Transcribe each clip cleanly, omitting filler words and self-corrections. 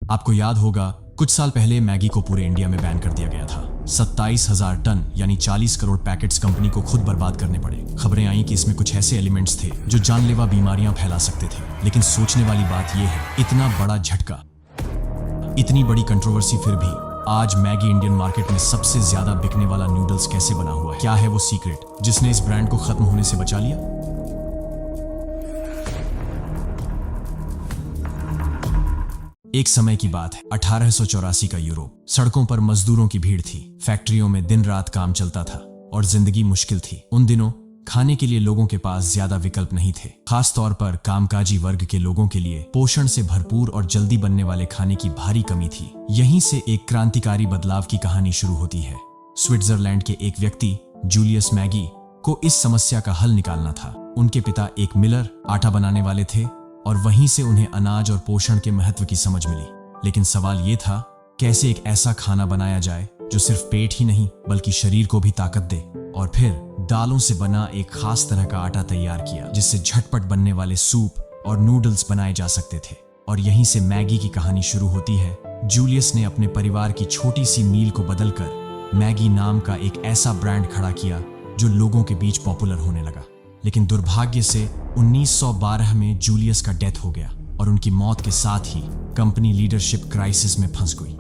आपको याद होगा कुछ साल पहले मैगी को पूरे इंडिया में बैन कर दिया गया था। 27,000 टन यानी 40 करोड़ पैकेट्स कंपनी को खुद बर्बाद करने पड़े। खबरें आई कि इसमें कुछ ऐसे एलिमेंट्स थे जो जानलेवा बीमारियां फैला सकते थे। लेकिन सोचने वाली बात यह है, इतना बड़ा झटका, इतनी बड़ी कंट्रोवर्सी, फिर भी आज मैगी इंडियन मार्केट में सबसे ज्यादा बिकने वाला नूडल्स कैसे बना हुआ है? क्या है वो सीक्रेट जिसने इस ब्रांड को खत्म होने से बचा लिया? एक समय की बात है, 1884 का यूरोप। सड़कों पर मजदूरों की भीड़ थी, फैक्ट्रियों में दिन रात काम चलता था और जिंदगी मुश्किल थी। उन दिनों खाने के लिए लोगों के पास ज्यादा विकल्प नहीं थे। खास तौर पर कामकाजी वर्ग के लोगों के लिए पोषण से भरपूर और जल्दी बनने वाले खाने की भारी कमी थी। यहीं से एक क्रांतिकारी बदलाव की कहानी शुरू होती है। स्विट्जरलैंड के एक व्यक्ति जूलियस मैगी को इस समस्या का हल निकालना था। उनके पिता एक मिलर, आटा बनाने वाले थे और वहीं से उन्हें अनाज और पोषण के महत्व की समझ मिली। लेकिन सवाल यह था, कैसे एक ऐसा खाना बनाया जाए जो सिर्फ पेट ही नहीं बल्कि शरीर को भी ताकत दे। और फिर दालों से बना एक खास तरह का आटा तैयार किया जिससे झटपट बनने वाले सूप और नूडल्स बनाए जा सकते थे। और यहीं से मैगी की कहानी शुरू होती है। जूलियस ने अपने परिवार की छोटी सी मील को बदलकर मैगी नाम का एक ऐसा ब्रांड खड़ा किया जो लोगों के बीच पॉपुलर होने लगा। लेकिन दुर्भाग्य से 1912 में जूलियस का डेथ हो गया और उनकी मौत के साथ ही कंपनी लीडरशिप क्राइसिस में फंस गई।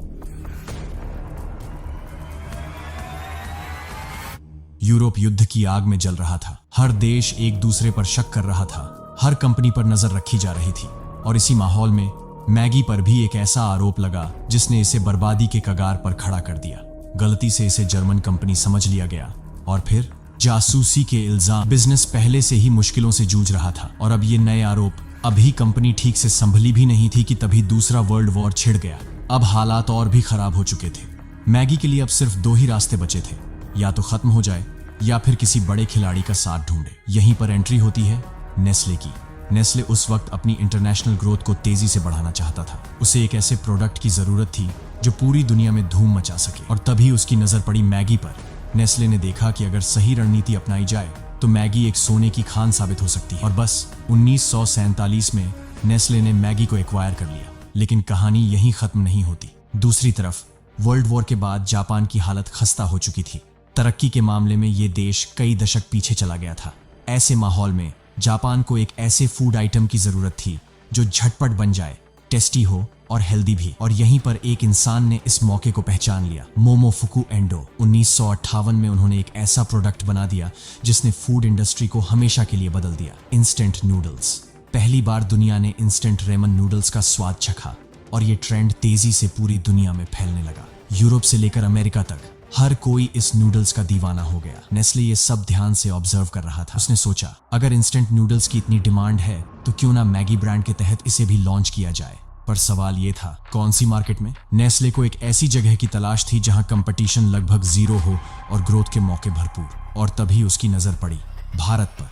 यूरोप युद्ध की आग में जल रहा था। हर देश एक दूसरे पर शक कर रहा था, हर कंपनी पर नजर रखी जा रही थी। और इसी माहौल में मैगी पर भी एक ऐसा आरोप लगा जिसने इसे बर्बादी के कगार पर खड़ा कर दिया। गलती से इसे जर्मन कंपनी समझ लिया गया और फिर जासूसी के इल्जाम। बिजनेस पहले से ही मुश्किलों से जूझ रहा था और अब ये नए आरोप। अभी कंपनी ठीक से संभली भी नहीं थी कि तभी दूसरा वर्ल्ड वॉर छिड़ गया। अब हालात और भी खराब हो चुके थे। मैगी के लिए अब सिर्फ दो ही रास्ते बचे थे, या तो खत्म हो जाए या फिर किसी बड़े खिलाड़ी का साथ ढूंढे। यहीं पर एंट्री होती है नेस्ले की। नेस्ले उस वक्त अपनी इंटरनेशनल ग्रोथ को तेजी से बढ़ाना चाहता था। उसे एक ऐसे प्रोडक्ट की जरूरत थी जो पूरी दुनिया में धूम मचा सके। और तभी उसकी नजर पड़ी मैगी पर। नेस्ले ने देखा कि अगर सही रणनीति अपनाई जाए तो मैगी एक सोने की खान साबित हो सकती है। और बस 1947 में नेस्ले ने मैगी को एक्वायर कर लिया। लेकिन कहानी यहीं खत्म नहीं होती। दूसरी तरफ वर्ल्ड वॉर के बाद जापान की हालत खस्ता हो चुकी थी। तरक्की के मामले में ये देश कई दशक पीछे चला गया था। ऐसे माहौल में जापान को एक ऐसे फूड आइटम की जरूरत थी जो झटपट बन जाए, टेस्टी हो और हेल्दी भी। और यहीं पर एक इंसान ने इस मौके को पहचान लिया, मोमोफुकु एंडो। 1958 में उन्होंने एक ऐसा प्रोडक्ट बना दिया जिसने फूड इंडस्ट्री को हमेशा के लिए बदल दिया, इंस्टेंट नूडल्स। पहली बार दुनिया ने इंस्टेंट रेमन नूडल्स का स्वाद चखा और ये ट्रेंड तेजी से पूरी दुनिया में फैलने लगा। यूरोप से लेकर अमेरिका तक हर कोई इस नूडल्स का दीवाना हो गया। नेस्ले ये सब ध्यान से ऑब्जर्व कर रहा था। उसने सोचा, अगर इंस्टेंट नूडल्स की इतनी डिमांड है तो क्यों ना मैगी ब्रांड के तहत इसे भी लॉन्च किया जाए। पर सवाल ये था, कौन सी मार्केट में? नेस्ले को एक ऐसी जगह की तलाश थी जहां कंपटीशन लगभग जीरो हो और ग्रोथ के मौके भरपूर। और तभी उसकी नजर पड़ी भारत पर।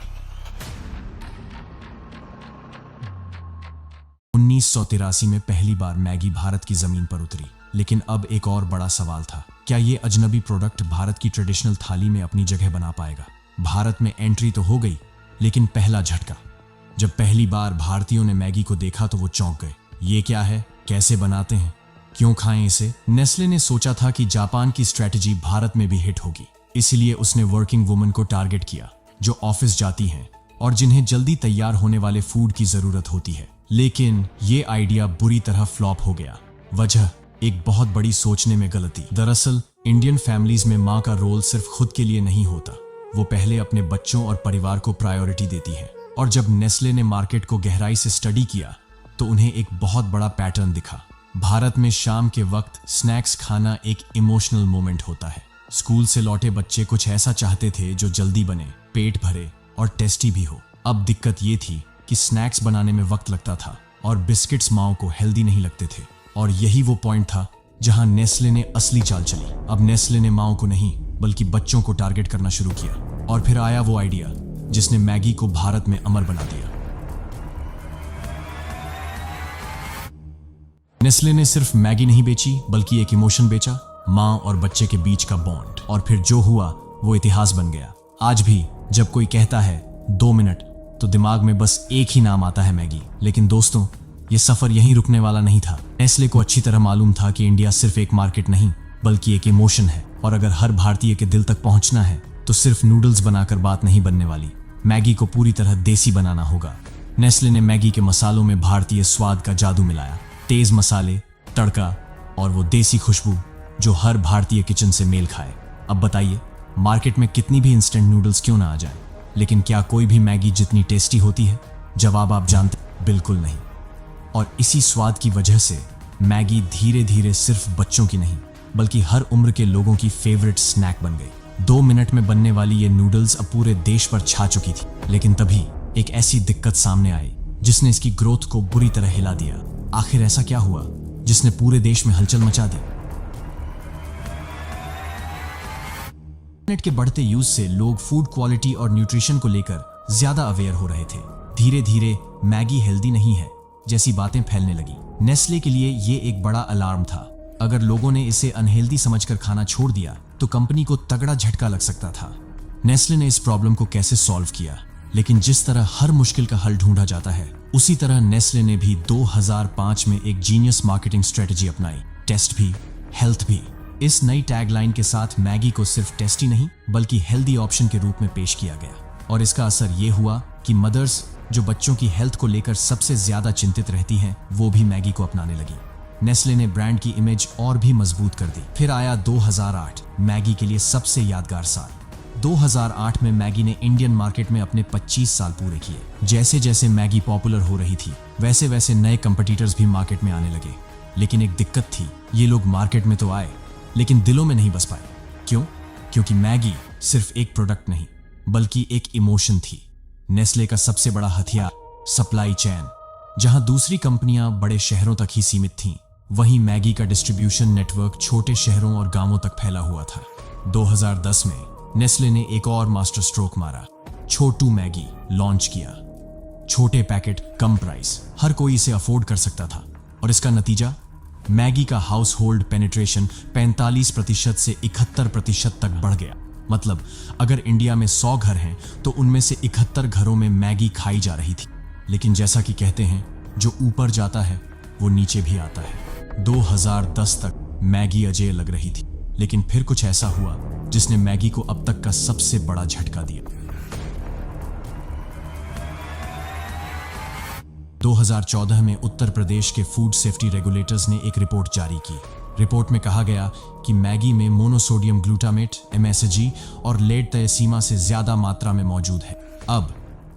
1983 में पहली बार मैगी भारत की जमीन पर उतरी। लेकिन अब एक और बड़ा सवाल था, क्या ये अजनबी प्रोडक्ट भारत की ट्रेडिशनल थाली में अपनी जगह बना पाएगा? भारत में एंट्री तो हो गई, लेकिन पहला झटका। जब पहली बार भारतीयों ने मैगी को देखा तो वो चौंक गए। ये क्या है? कैसे बनाते हैं? क्यों खाएं इसे? नेस्ले ने सोचा था कि जापान की स्ट्रेटजी भारत में भी हिट होगी, इसलिए उसने वर्किंग वुमन को टारगेट किया जो ऑफिस जाती हैं और जिन्हें जल्दी तैयार होने वाले फूड की जरूरत होती है। लेकिन ये आइडिया बुरी तरह फ्लॉप हो गया। वजह एक बहुत बड़ी सोचने में गलती। दरअसल इंडियन फैमिलीज में माँ का रोल सिर्फ खुद के लिए नहीं होता, वो पहले अपने बच्चों और परिवार को प्रायोरिटी देती है। और जब नेस्ले ने मार्केट को गहराई से स्टडी किया तो उन्हें एक बहुत बड़ा पैटर्न दिखा। भारत में शाम के वक्त स्नैक्स खाना एक इमोशनल मोमेंट होता है। स्कूल से लौटे बच्चे कुछ ऐसा चाहते थे जो जल्दी बने, पेट भरे और टेस्टी भी हो। अब दिक्कत ये थी कि स्नैक्स बनाने में वक्त लगता था और बिस्किट्स माओ को हेल्दी नहीं लगते थे। और यही वो पॉइंट था जहां नेस्ले ने असली चाल चली। अब नेस्ले ने माओ को नहीं बल्कि बच्चों को टारगेट करना शुरू किया। और फिर आया वो आइडिया जिसने मैगी को भारत में अमर बना दिया। नेस्ले ने सिर्फ मैगी नहीं बेची बल्कि एक इमोशन बेचा, माँ और बच्चे के बीच का बॉन्ड। और फिर जो हुआ वो इतिहास बन गया। आज भी जब कोई कहता है 2 मिनट तो दिमाग में बस एक ही नाम आता है, मैगी। लेकिन दोस्तों, ये सफर यहीं रुकने वाला नहीं था। नेस्ले को अच्छी तरह मालूम था कि इंडिया सिर्फ एक मार्केट नहीं बल्कि एक इमोशन है, और अगर हर भारतीय के दिल तक पहुंचना है तो सिर्फ नूडल्स बनाकर बात नहीं बनने वाली, मैगी को पूरी तरह देसी बनाना होगा। नेस्ले ने मैगी के मसालों में भारतीय स्वाद का जादू मिलाया, तेज मसाले, तड़का और वो देसी खुशबू जो हर भारतीय किचन से मेल खाए। अब बताइए, मार्केट में कितनी भी इंस्टेंट नूडल्स क्यों ना आ जाए, लेकिन क्या कोई भी मैगी जितनी टेस्टी होती है? जवाब आप जानते, बिल्कुल नहीं। और इसी स्वाद की वजह से मैगी धीरे धीरे सिर्फ बच्चों की नहीं बल्कि हर उम्र के लोगों की फेवरेट स्नैक बन गई। 2 मिनट में बनने वाली ये नूडल्स अब पूरे देश पर छा चुकी थी। लेकिन तभी एक ऐसी दिक्कत सामने आई जिसने इसकी ग्रोथ को बुरी तरह हिला दिया। आखिर ऐसा क्या हुआ जिसने पूरे देश में हलचल मचा दी? इंटरनेट के बढ़ते यूज से लोग फूड क्वालिटी और न्यूट्रिशन को लेकर ज्यादा अवेयर हो रहे थे। धीरे धीरे मैगी हेल्दी नहीं है जैसी बातें फैलने लगी। नेस्ले के लिए ये एक बड़ा अलार्म था। अगर लोगों ने इसे अनहेल्दी समझकर खाना छोड़ दिया तो कंपनी को तगड़ा झटका लग सकता था। नेस्ले ने इस प्रॉब्लम को कैसे सॉल्व किया? लेकिन जिस तरह हर मुश्किल का हल ढूंढा जाता है, उसी तरह नेस्ले ने भी 2005 में एक जीनियस मार्केटिंग स्ट्रेटजी अपनाई, टेस्ट भी हेल्थ भी। इस नई टैगलाइन के साथ मैगी को सिर्फ टेस्टी नहीं बल्कि हेल्दी ऑप्शन के रूप में पेश किया गया। और इसका असर ये हुआ कि मदर्स जो बच्चों की हेल्थ को लेकर सबसे ज्यादा चिंतित रहती हैं, वो भी मैगी को अपनाने लगी। नेस्ले ने ब्रांड की इमेज और भी मजबूत कर दी। फिर आया 2008, मैगी के लिए सबसे यादगार साल। 2008 में मैगी ने इंडियन मार्केट में अपने 25 साल पूरे किए। जैसे जैसे मैगी पॉपुलर हो रही थी वैसे वैसे नए कंपटीटर्स भी मार्केट में आने लगे। लेकिन एक दिक्कत थी, ये लोग मार्केट में तो आए लेकिन दिलों में नहीं बस पाए। क्यों? क्योंकि मैगी सिर्फ एक प्रोडक्ट नहीं बल्कि एक इमोशन थी। नेस्ले का सबसे बड़ा हथियार सप्लाई चेन। जहां दूसरी कंपनियां बड़े शहरों तक ही सीमित थीं, वहीं मैगी का डिस्ट्रीब्यूशन नेटवर्क छोटे शहरों और गांवों तक फैला हुआ था। 2010 में नेस्ले ने एक और मास्टर स्ट्रोक मारा, छोटू मैगी लॉन्च किया। छोटे पैकेट, कम प्राइस, हर कोई इसे अफोर्ड कर सकता था। और इसका नतीजा, मैगी का हाउस होल्ड पेनिट्रेशन 45% से 71% तक बढ़ गया। मतलब अगर इंडिया में 100 घर हैं तो उनमें से 71 घरों में मैगी खाई जा रही थी। लेकिन जैसा कि कहते हैं, जो ऊपर जाता है वो नीचे भी आता है। 2010 तक मैगी अजेय लग रही थी, लेकिन फिर कुछ ऐसा हुआ जिसने मैगी को अब तक का सबसे बड़ा झटका दिया। 2014 में उत्तर प्रदेश के फूड सेफ्टी रेगुलेटर्स ने एक रिपोर्ट जारी की। रिपोर्ट में कहा गया कि मैगी में मोनोसोडियम ग्लूटामेट MSG और लेड तय सीमा से ज्यादा मात्रा में मौजूद है। अब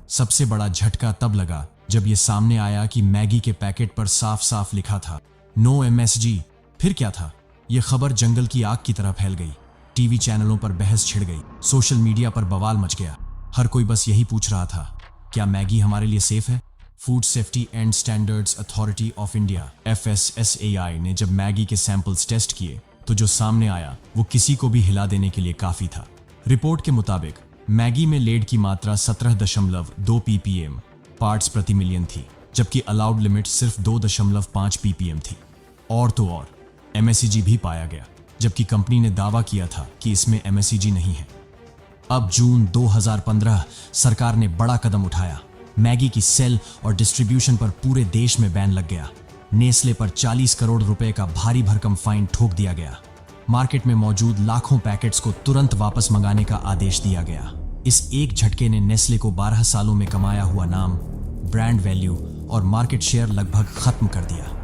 सबसे बड़ा झटका तब लगा जब यह सामने आया कि मैगी के पैकेट पर साफ साफ लिखा था नो MSG। फिर क्या था? यह खबर जंगल की आग की तरह फैल गई। टीवी चैनलों पर बहस छिड़ गई, सोशल मीडिया पर बवाल मच गया। हर कोई बस यही पूछ रहा था, क्या मैगी हमारे लिए सेफ है? Food safety and standards authority of India FSSAI ने जब मैगी के सैंपल्स टेस्ट किए तो जो सामने आया वो किसी को भी हिला देने के लिए काफी था। रिपोर्ट के मुताबिक मैगी में लेड की मात्रा 17.2 ppm पार्ट्स प्रति मिलियन थी, जबकि अलाउड लिमिट सिर्फ 2.5 ppm थी। और तो और MSG भी पाया गया, जबकि कंपनी ने दावा किया था कि इसमें MSG नहीं है। अब जून 2015 सरकार ने बड़ा कदम उठाया। मैगी की सेल और डिस्ट्रीब्यूशन पर पूरे देश में बैन लग गया। नेस्ले पर 40 करोड़ रुपए का भारी भरकम फाइन ठोक दिया गया। मार्केट में मौजूद लाखों पैकेट्स को तुरंत वापस मंगाने का आदेश दिया गया। इस एक झटके ने नेस्ले को 12 सालों में कमाया हुआ नाम, ब्रांड वैल्यू और मार्केट शेयर लगभग खत्म कर दिया।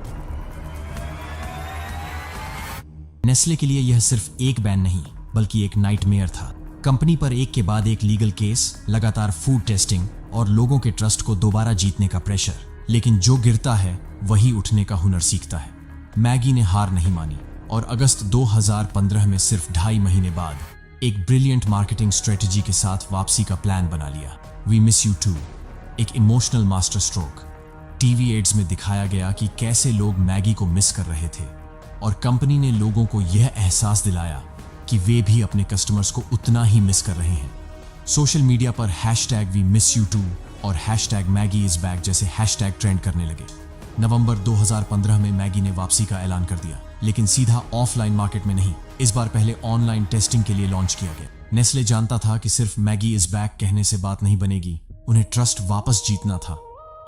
नेस्ले के लिए यह सिर्फ एक बैन नहीं बल्कि एक नाइटमेयर था। कंपनी पर एक के बाद एक लीगल केस, लगातार फूड टेस्टिंग और लोगों के ट्रस्ट को दोबारा जीतने का प्रेशर। लेकिन जो गिरता है वही उठने का हुनर सीखता है। मैगी ने हार नहीं मानी और अगस्त 2015 में सिर्फ 2.5 महीने बाद एक ब्रिलियंट मार्केटिंग स्ट्रेटजी के साथ वापसी का प्लान बना लिया। वी मिस यू टू, एक emotional masterstroke. TV ads में दिखाया गया कि कैसे लोग मैगी को मिस कर रहे थे और कंपनी ने लोगों को यह एहसास दिलाया कि वे भी अपने कस्टमर्स को उतना ही मिस कर रहे हैं। सोशल मीडिया पर #WeMissYou2 और #MaggiIsBack जैसे हैशटैग ट्रेंड करने लगे। नवंबर 2015 में मैगी ने वापसी का ऐलान कर दिया, लेकिन सीधा ऑफलाइन मार्केट में नहीं, इस बार पहले ऑनलाइन टेस्टिंग के लिए लॉन्च किया गया। नेस्ले जानता था कि सिर्फ मैगी इज बैक कहने से बात नहीं बनेगी, उन्हें ट्रस्ट वापस जीतना था।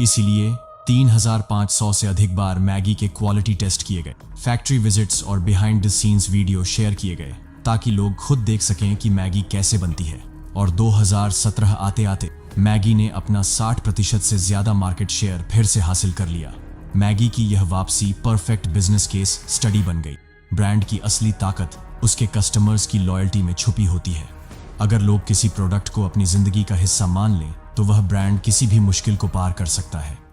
इसीलिए 3,500 से अधिक बार मैगी के क्वालिटी टेस्ट किए गए, फैक्ट्री विजिट्स और behind the scenes video share किए गए ताकि लोग खुद देख सकें कि मैगी कैसे बनती है। और 2017 आते आते मैगी ने अपना 60% से ज्यादा मार्केट शेयर फिर से हासिल कर लिया। मैगी की यह वापसी परफेक्ट बिजनेस केस स्टडी बन गई। ब्रांड की असली ताकत उसके कस्टमर्स की लॉयल्टी में छुपी होती है। अगर लोग किसी प्रोडक्ट को अपनी जिंदगी का हिस्सा मान लें तो वह ब्रांड किसी भी मुश्किल को पार कर सकता है।